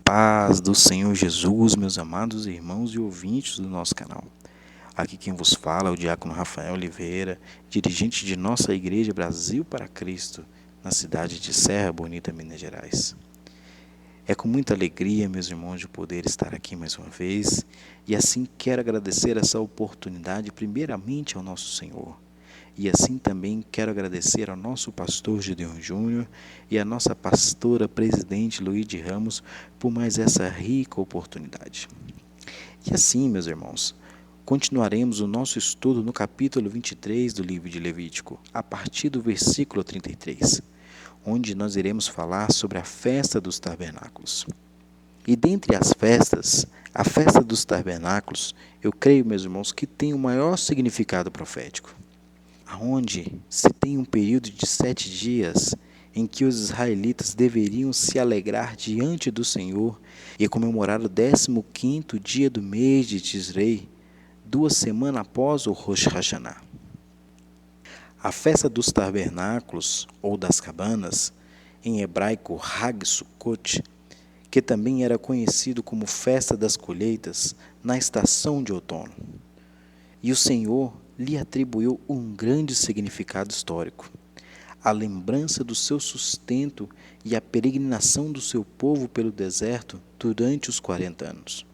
Paz do Senhor Jesus, meus amados irmãos e ouvintes do nosso canal. Aqui quem vos fala é o diácono Rafael Oliveira, dirigente de nossa Igreja Brasil para Cristo, na cidade de Serra Bonita, Minas Gerais. É com muita alegria, meus irmãos, de poder estar aqui mais uma vez, e assim quero agradecer essa oportunidade primeiramente ao nosso Senhor. E assim também quero agradecer ao nosso pastor Gideon Júnior e à nossa pastora presidente Luíde Ramos por mais essa rica oportunidade. E assim, meus irmãos, continuaremos o nosso estudo no capítulo 23 do livro de Levítico, a partir do versículo 33, onde nós iremos falar sobre a festa dos tabernáculos. E dentre as festas, a festa dos tabernáculos, eu creio, meus irmãos, que tem o maior significado profético, onde se tem um período de 7 dias em que os israelitas deveriam se alegrar diante do Senhor e comemorar o 15º dia do mês de Tisrei, 2 semanas após o Rosh Hashanah. A festa dos tabernáculos, ou das cabanas, em hebraico Hag Sukkot, que também era conhecido como festa das colheitas, na estação de outono. E o Senhor lhe atribuiu um grande significado histórico, a lembrança do seu sustento e a peregrinação do seu povo pelo deserto durante os 40 anos.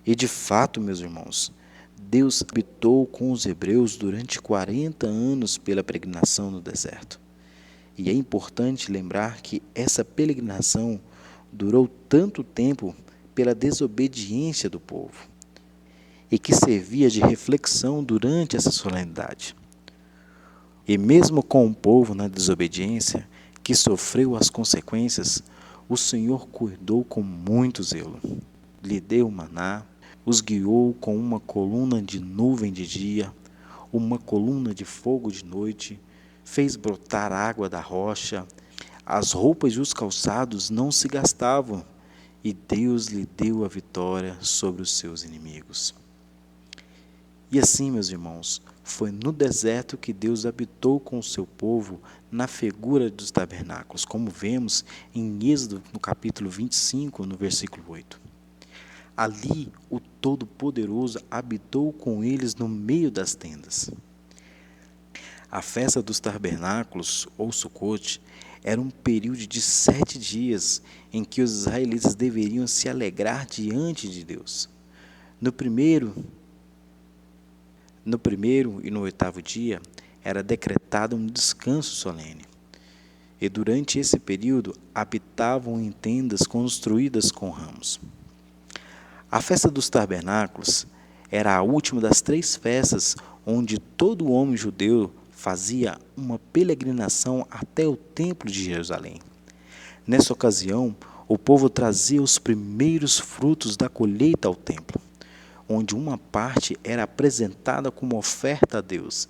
E de fato, meus irmãos, Deus habitou com os hebreus durante 40 anos pela peregrinação no deserto. E é importante lembrar que essa peregrinação durou tanto tempo pela desobediência do povo, e que servia de reflexão durante essa solenidade. E mesmo com o povo na desobediência, que sofreu as consequências, o Senhor cuidou com muito zelo. Lhe deu maná, os guiou com uma coluna de nuvem de dia, uma coluna de fogo de noite, fez brotar água da rocha, as roupas e os calçados não se gastavam, e Deus lhe deu a vitória sobre os seus inimigos. E assim, meus irmãos, foi no deserto que Deus habitou com o seu povo na figura dos tabernáculos, como vemos em Êxodo, no capítulo 25, no versículo 8. Ali, o Todo-Poderoso habitou com eles no meio das tendas. A festa dos tabernáculos, ou Sukkot, era um período de 7 dias em que os israelitas deveriam se alegrar diante de Deus. No primeiro e no 8º dia, era decretado um descanso solene. E durante esse período, habitavam em tendas construídas com ramos. A festa dos tabernáculos era a última das 3 festas onde todo homem judeu fazia uma peregrinação até o templo de Jerusalém. Nessa ocasião, o povo trazia os primeiros frutos da colheita ao templo, onde uma parte era apresentada como oferta a Deus,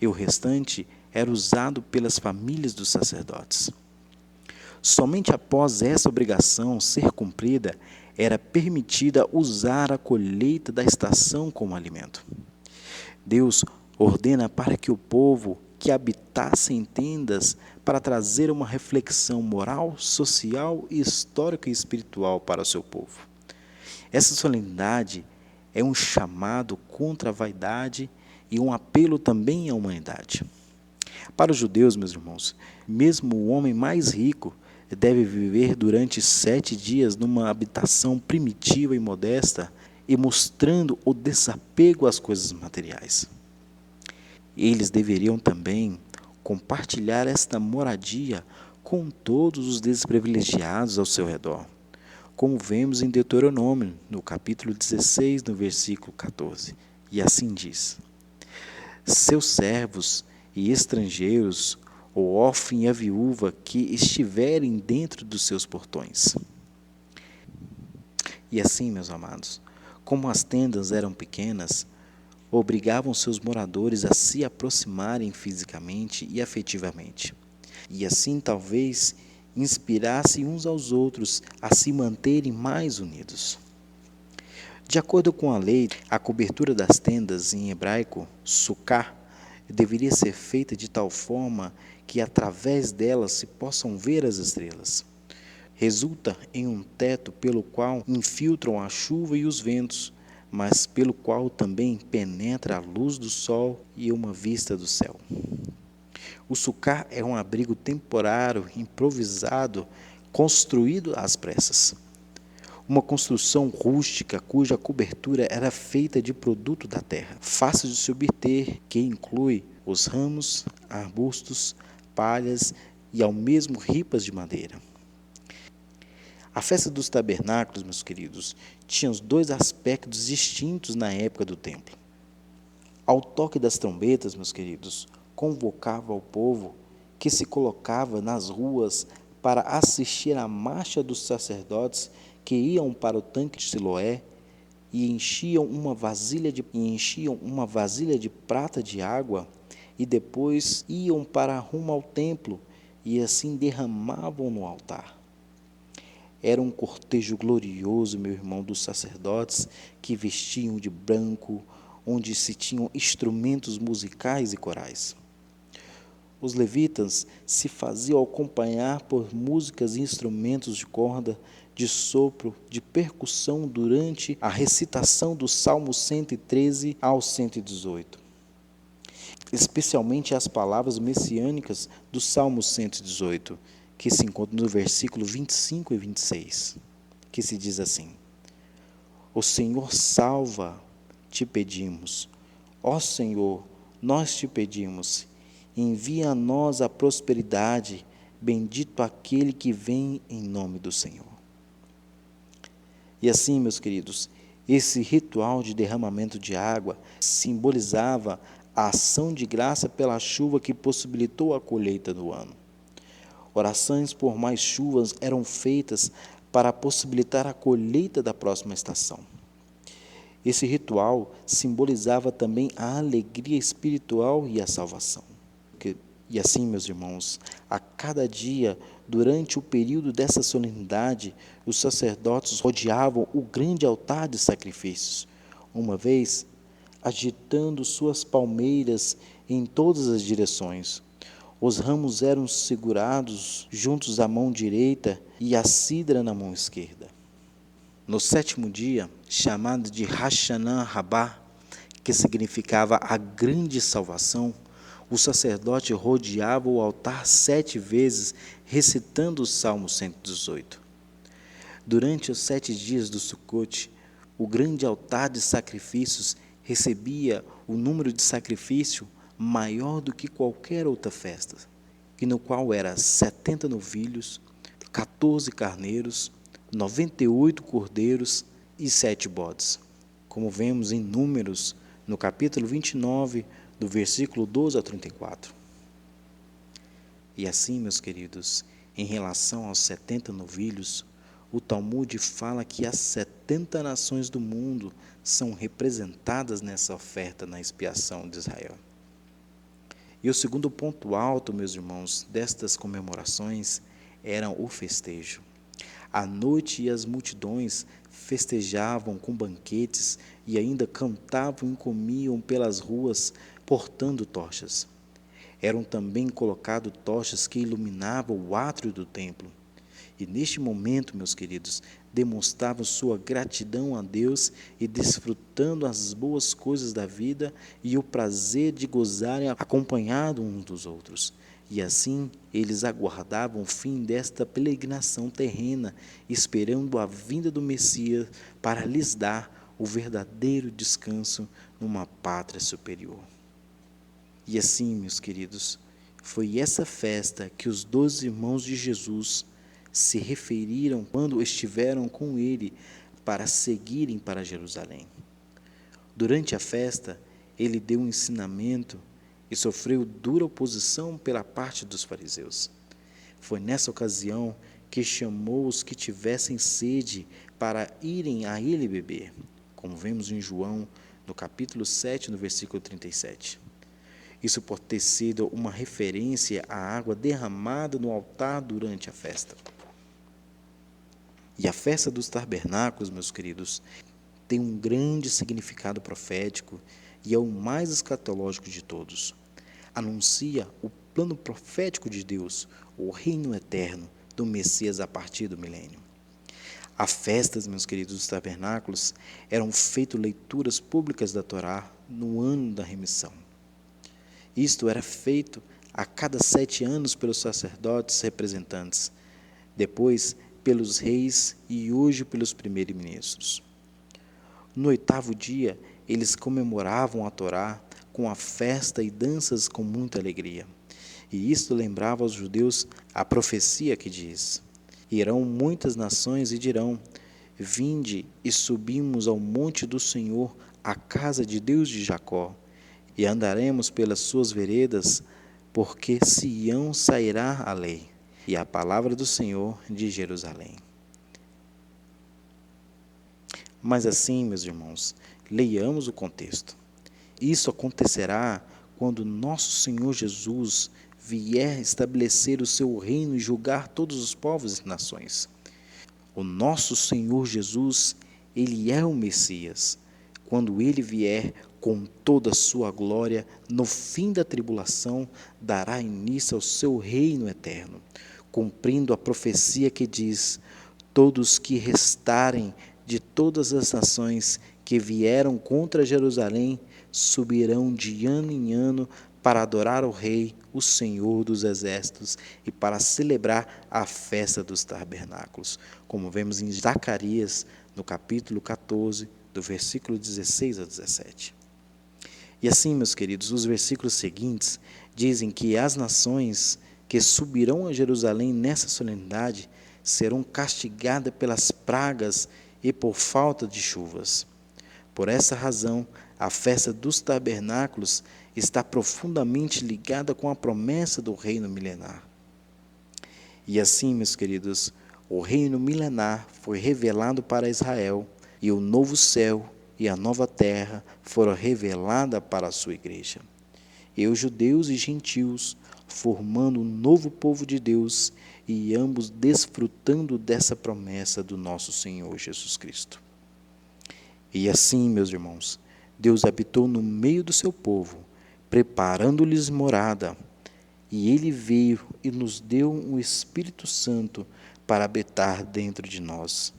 e o restante era usado pelas famílias dos sacerdotes. Somente após essa obrigação ser cumprida, era permitida usar a colheita da estação como alimento. Deus ordena para que o povo que habitasse em tendas para trazer uma reflexão moral, social, histórica e espiritual para o seu povo. Essa solenidade é um chamado contra a vaidade e um apelo também à humanidade. Para os judeus, meus irmãos, mesmo o homem mais rico deve viver durante 7 dias numa habitação primitiva e modesta e mostrando o desapego às coisas materiais. Eles deveriam também compartilhar esta moradia com todos os desprivilegiados ao seu redor, como vemos em Deuteronômio, no capítulo 16, no versículo 14. E assim diz: seus servos e estrangeiros, o órfão e a viúva que estiverem dentro dos seus portões. E assim, meus amados, como as tendas eram pequenas, obrigavam seus moradores a se aproximarem fisicamente e afetivamente. E assim, talvez, inspirassem uns aos outros a se manterem mais unidos. De acordo com a lei, a cobertura das tendas, em hebraico, sukkah, deveria ser feita de tal forma que através delas se possam ver as estrelas. Resulta em um teto pelo qual infiltram a chuva e os ventos, mas pelo qual também penetra a luz do sol e uma vista do céu. O sucá é um abrigo temporário, improvisado, construído às pressas. Uma construção rústica cuja cobertura era feita de produto da terra, fácil de se obter, que inclui os ramos, arbustos, palhas e ao mesmo ripas de madeira. A festa dos tabernáculos, meus queridos, tinha os dois aspectos distintos na época do templo. Ao toque das trombetas, meus queridos, convocava o povo que se colocava nas ruas para assistir à marcha dos sacerdotes que iam para o tanque de Siloé e enchiam uma vasilha de prata de água e depois iam para rumo ao templo e assim derramavam no altar. Era um cortejo glorioso, meu irmão, dos sacerdotes que vestiam de branco, onde se tinham instrumentos musicais e corais. Os levitas se faziam acompanhar por músicas e instrumentos de corda, de sopro, de percussão durante a recitação do Salmo 113 ao 118. Especialmente as palavras messiânicas do Salmo 118, que se encontra no versículo 25 e 26, que se diz assim: O Senhor salva, te pedimos. Ó Senhor, nós te pedimos, envia a nós a prosperidade, bendito aquele que vem em nome do Senhor. E assim, meus queridos, esse ritual de derramamento de água simbolizava a ação de graça pela chuva que possibilitou a colheita do ano. Orações por mais chuvas eram feitas para possibilitar a colheita da próxima estação. Esse ritual simbolizava também a alegria espiritual e a salvação. E assim, meus irmãos, a cada dia, durante o período dessa solenidade, os sacerdotes rodeavam o grande altar de sacrifícios, uma vez agitando suas palmeiras em todas as direções. Os ramos eram segurados juntos à mão direita e a cidra na mão esquerda. No sétimo dia, chamado de Hashanah Rabá, que significava a grande salvação, o sacerdote rodeava o altar 7 vezes, recitando o Salmo 118. Durante os 7 dias do Sucote, o grande altar de sacrifícios recebia o número de sacrifício maior do que qualquer outra festa, e no qual era 70 novilhos, 14 carneiros, 98 cordeiros e 7 bodes, como vemos em Números, no capítulo 29, do versículo 12 ao 34. E assim, meus queridos, em relação aos 70 novilhos, o Talmud fala que as 70 nações do mundo são representadas nessa oferta na expiação de Israel. E o segundo ponto alto, meus irmãos, destas comemorações era o festejo. À noite e as multidões festejavam com banquetes e ainda cantavam e comiam pelas ruas, portando tochas. Eram também colocadas tochas que iluminavam o átrio do templo. E neste momento, meus queridos, demonstravam sua gratidão a Deus e desfrutando as boas coisas da vida e o prazer de gozarem acompanhados uns dos outros. E assim eles aguardavam o fim desta peregrinação terrena, esperando a vinda do Messias para lhes dar o verdadeiro descanso numa pátria superior. E assim, meus queridos, foi essa festa que os 12 irmãos de Jesus se referiram quando estiveram com ele para seguirem para Jerusalém. Durante a festa, ele deu um ensinamento e sofreu dura oposição pela parte dos fariseus. Foi nessa ocasião que chamou os que tivessem sede para irem a ele beber, como vemos em João, no capítulo 7, no versículo 37. Isso pode ter sido uma referência à água derramada no altar durante a festa. E a festa dos tabernáculos, meus queridos, tem um grande significado profético e é o mais escatológico de todos. Anuncia o plano profético de Deus, o reino eterno, do Messias a partir do milênio. As festas, meus queridos, dos tabernáculos eram feitas leituras públicas da Torá no ano da remissão. Isto era feito a cada 7 anos pelos sacerdotes representantes, depois pelos reis e hoje pelos primeiros-ministros. No 8º dia, eles comemoravam a Torá com a festa e danças com muita alegria. E isto lembrava aos judeus a profecia que diz: irão muitas nações e dirão: vinde e subimos ao monte do Senhor, à casa de Deus de Jacó, e andaremos pelas suas veredas, porque Sião sairá a lei, e a palavra do Senhor de Jerusalém. Mas assim, meus irmãos, leiamos o contexto. Isso acontecerá quando nosso Senhor Jesus vier estabelecer o seu reino e julgar todos os povos e nações. O nosso Senhor Jesus, Ele é o Messias. Quando Ele vier com toda a sua glória, no fim da tribulação, dará início ao seu reino eterno, cumprindo a profecia que diz: todos que restarem de todas as nações que vieram contra Jerusalém subirão de ano em ano para adorar o Rei, o Senhor dos Exércitos, e para celebrar a festa dos tabernáculos, como vemos em Zacarias, no capítulo 14, do versículo 16 a 17. E assim, meus queridos, os versículos seguintes dizem que as nações que subirão a Jerusalém nessa solenidade serão castigadas pelas pragas e por falta de chuvas. Por essa razão, a festa dos tabernáculos está profundamente ligada com a promessa do reino milenar. E assim, meus queridos, o reino milenar foi revelado para Israel, e o novo céu e a nova terra foram reveladas para a sua igreja. E os judeus e gentios, formando um novo povo de Deus, e ambos desfrutando dessa promessa do nosso Senhor Jesus Cristo. E assim, meus irmãos, Deus habitou no meio do seu povo, preparando-lhes morada, e Ele veio e nos deu o Espírito Santo para habitar dentro de nós.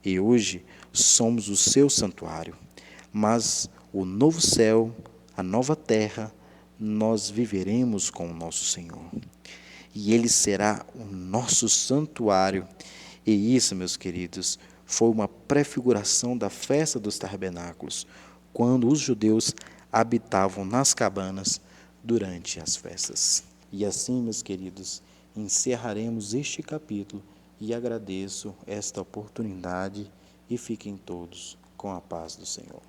E hoje somos o seu santuário, mas o novo céu, a nova terra, nós viveremos com o nosso Senhor. E Ele será o nosso santuário. E isso, meus queridos, foi uma prefiguração da festa dos tabernáculos, quando os judeus habitavam nas cabanas durante as festas. E assim, meus queridos, encerraremos este capítulo e agradeço esta oportunidade e fiquem todos com a paz do Senhor.